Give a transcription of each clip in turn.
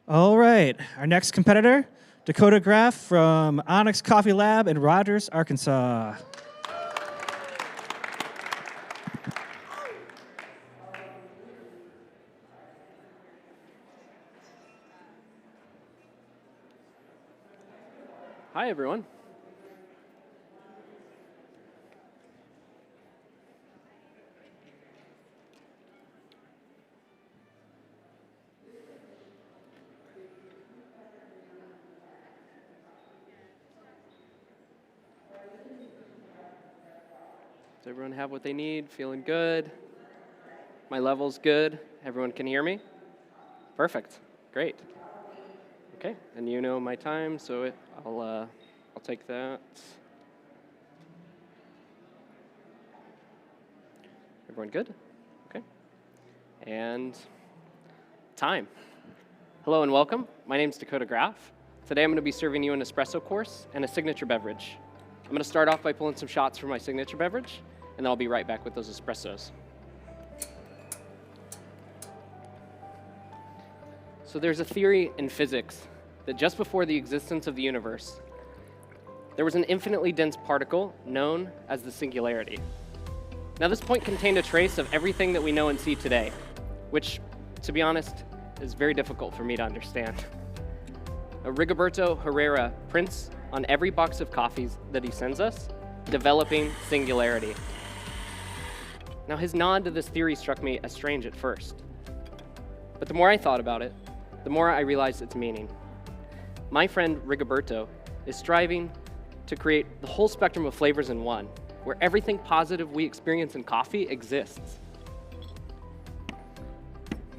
All right, our next competitor, Dakota Graff from Onyx Coffee Lab in Rogers, Arkansas. Hi, everyone. Does everyone have what they need? Feeling good? My level's good? Everyone can hear me? Perfect. Great. Okay, and you know my time, so I'll take that. Everyone good? Okay. And time. Hello and welcome. My name's Dakota Graff. Today I'm going to be serving you an espresso course and a signature beverage. I'm going to start off by pulling some shots for my signature beverage, and then I'll be right back with those espressos. So there's a theory in physics that just before the existence of the universe, there was an infinitely dense particle known as the singularity. Now this point contained a trace of everything that we know and see today, which, to be honest, is very difficult for me to understand. Rigoberto Herrera prints on every box of coffees that he sends us, developing singularity. Now his nod to this theory struck me as strange at first. But the more I thought about it, the more I realized its meaning. My friend Rigoberto is striving to create the whole spectrum of flavors in one, where everything positive we experience in coffee exists.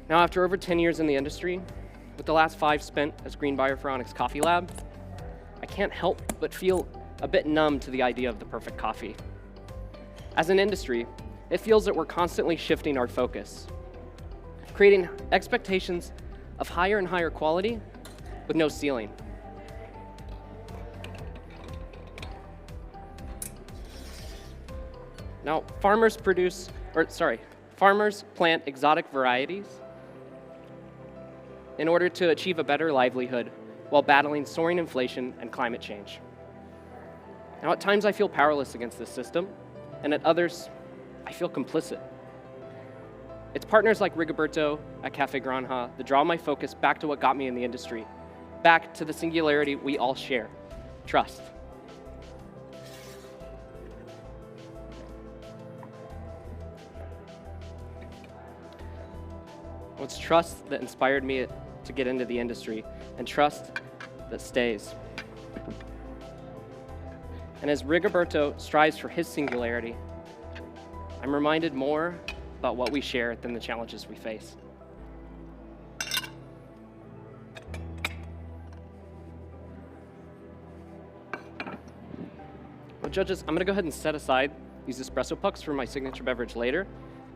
Now after over 10 years in the industry, with the last 5 spent as green buyer for Onyx Coffee Lab, I can't help but feel a bit numb to the idea of the perfect coffee. As an industry, it feels that we're constantly shifting our focus, creating expectations of higher and higher quality with no ceiling. Now, farmers plant exotic varieties in order to achieve a better livelihood while battling soaring inflation and climate change. Now, at times I feel powerless against this system, and at others, I feel complicit. It's partners like Rigoberto at Cafe Granja that draw my focus back to what got me in the industry, back to the singularity we all share, trust. It's trust that inspired me to get into the industry, and trust that stays. And as Rigoberto strives for his singularity, I'm reminded more about what we share than the challenges we face. Well, judges, I'm gonna go ahead and set aside these espresso pucks for my signature beverage later,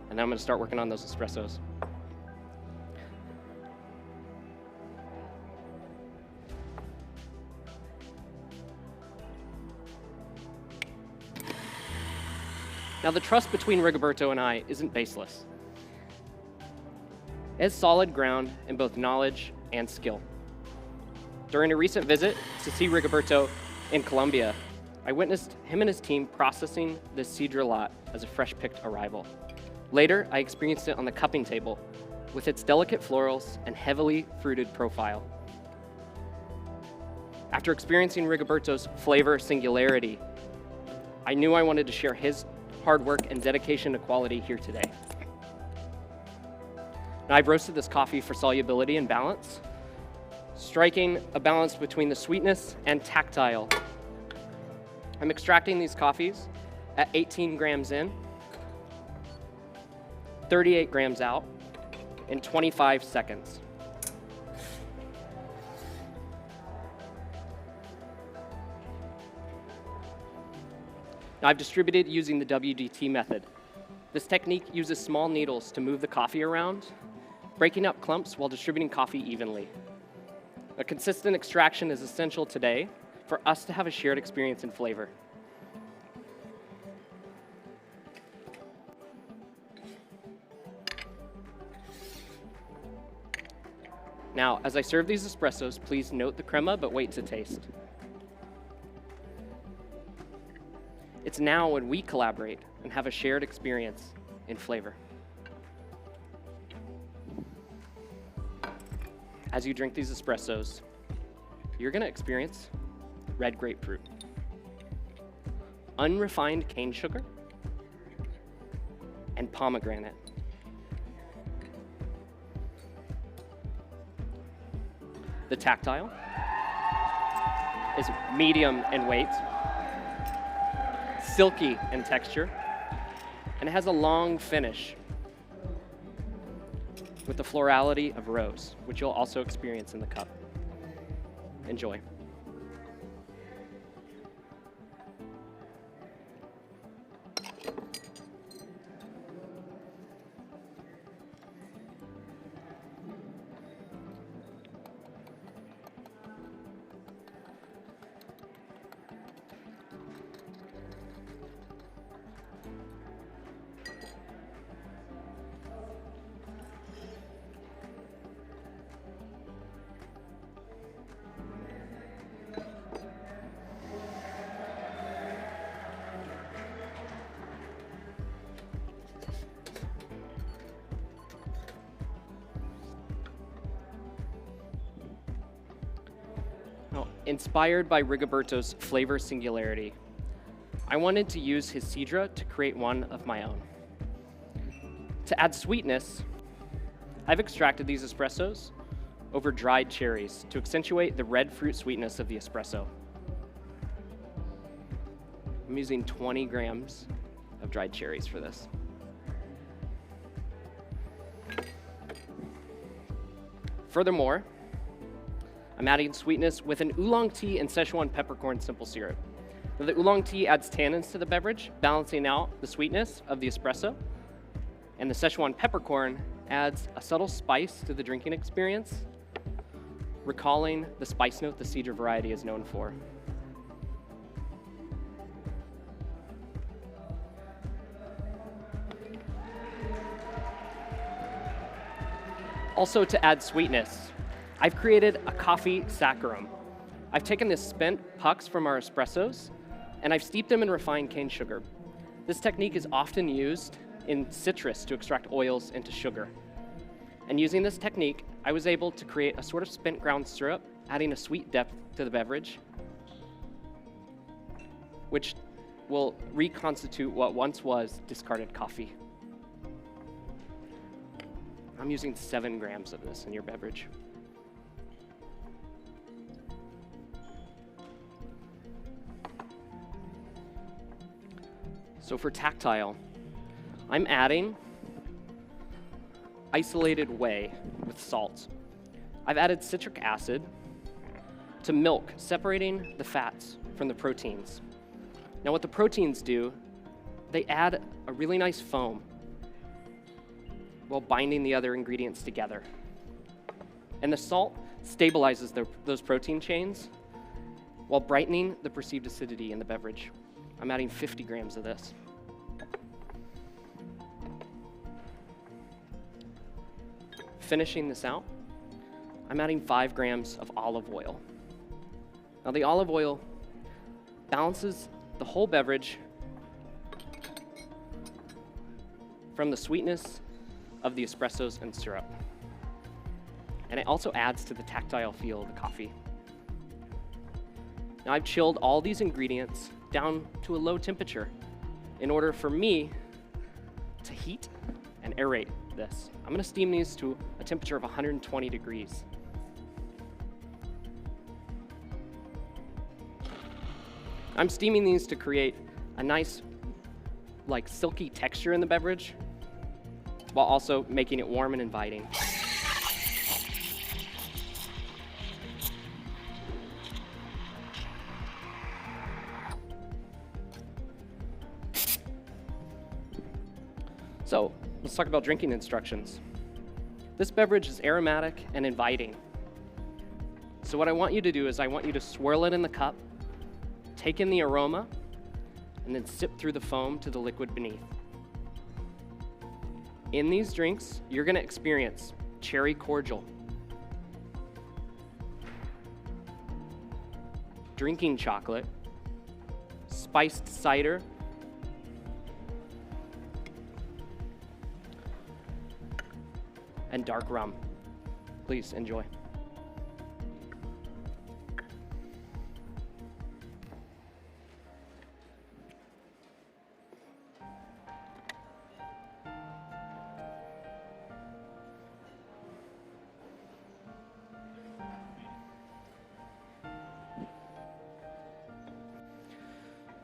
and then I'm gonna start working on those espressos. Now, the trust between Rigoberto and I isn't baseless. It has solid ground in both knowledge and skill. During a recent visit to see Rigoberto in Colombia, I witnessed him and his team processing this Cedra lot as a fresh-picked arrival. Later, I experienced it on the cupping table with its delicate florals and heavily fruited profile. After experiencing Rigoberto's flavor singularity, I knew I wanted to share his hard work and dedication to quality here today. Now, I've roasted this coffee for solubility and balance, striking a balance between the sweetness and tactile. I'm extracting these coffees at 18 grams in, 38 grams out, in 25 seconds. Now, I've distributed using the WDT method. This technique uses small needles to move the coffee around, breaking up clumps while distributing coffee evenly. A consistent extraction is essential today for us to have a shared experience in flavor. Now, as I serve these espressos, please note the crema, but wait to taste. It's now when we collaborate and have a shared experience in flavor. As you drink these espressos, you're going to experience red grapefruit, unrefined cane sugar, and pomegranate. The tactile is medium in weight, silky in texture, and it has a long finish with the florality of rose, which you'll also experience in the cup. Enjoy. Now, inspired by Rigoberto's flavor singularity, I wanted to use his Cidra to create one of my own. To add sweetness, I've extracted these espressos over dried cherries to accentuate the red fruit sweetness of the espresso. I'm using 20 grams of dried cherries for this. Furthermore, I'm adding sweetness with an oolong tea and Szechuan peppercorn simple syrup. Now, the oolong tea adds tannins to the beverage, balancing out the sweetness of the espresso, and the Szechuan peppercorn adds a subtle spice to the drinking experience, recalling the spice note the Cidra variety is known for. Also, to add sweetness, I've created a coffee saccharum. I've taken the spent pucks from our espressos, and I've steeped them in refined cane sugar. This technique is often used in citrus to extract oils into sugar. And using this technique, I was able to create a sort of spent ground syrup, adding a sweet depth to the beverage, which will reconstitute what once was discarded coffee. I'm using 7 grams of this in your beverage. So for tactile, I'm adding isolated whey with salt. I've added citric acid to milk, separating the fats from the proteins. Now what the proteins do, they add a really nice foam while binding the other ingredients together. And the salt stabilizes those protein chains while brightening the perceived acidity in the beverage. I'm adding 50 grams of this. Finishing this out, I'm adding 5 grams of olive oil. Now the olive oil balances the whole beverage from the sweetness of the espressos and syrup. And it also adds to the tactile feel of the coffee. Now I've chilled all these ingredients down to a low temperature in order for me to heat and aerate this. I'm gonna steam these to a temperature of 120 degrees. I'm steaming these to create a nice, like, silky texture in the beverage, while also making it warm and inviting. So let's talk about drinking instructions. This beverage is aromatic and inviting. So what I want you to do is I want you to swirl it in the cup, take in the aroma, and then sip through the foam to the liquid beneath. In these drinks, you're gonna experience cherry cordial, drinking chocolate, spiced cider, and dark rum. Please enjoy.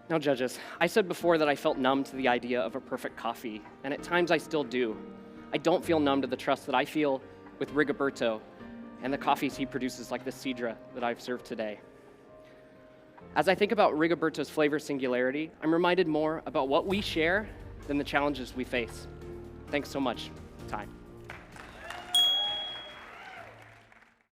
Now, judges, I said before that I felt numb to the idea of a perfect coffee, and at times I still do. I don't feel numb to the trust that I feel with Rigoberto and the coffees he produces, like the Sidra that I've served today. As I think about Rigoberto's flavor singularity, I'm reminded more about what we share than the challenges we face. Thanks so much. Time.